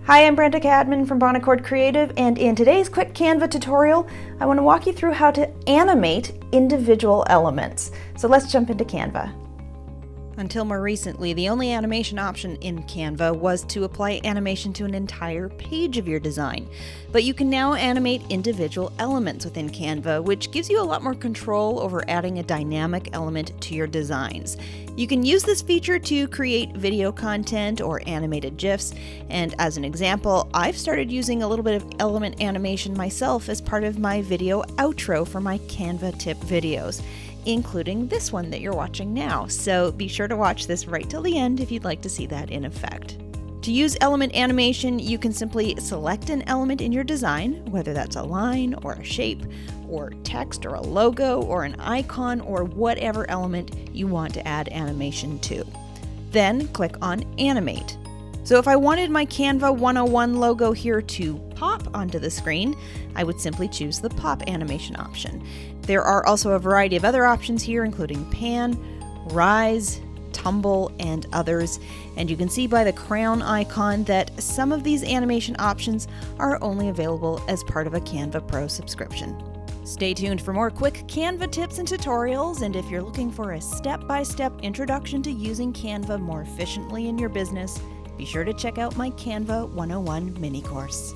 Hi, I'm Brenda Cadman from Bonaccord Creative, and in today's quick Canva tutorial, I want to walk you through how to animate individual elements. So let's jump into Canva. Until more recently, the only animation option in Canva was to apply animation to an entire page of your design. But you can now animate individual elements within Canva, which gives you a lot more control over adding a dynamic element to your designs. You can use this feature to create video content or animated GIFs, and as an example, I've started using a little bit of element animation myself as part of my video outro for my Canva tip videos, including this one that you're watching now. So be sure to watch this right till the end if you'd like to see that in effect. To use element animation, you can simply select an element in your design, whether that's a line or a shape or text or a logo or an icon or whatever element you want to add animation to. Then click on Animate. So if I wanted my Canva 101 logo here to pop onto the screen, I would simply choose the pop animation option. There are also a variety of other options here, including pan, rise, tumble, and others. And you can see by the crown icon that some of these animation options are only available as part of a Canva Pro subscription. Stay tuned for more quick Canva tips and tutorials, and if you're looking for a step-by-step introduction to using Canva more efficiently in your business, be sure to check out my Canva 101 mini course.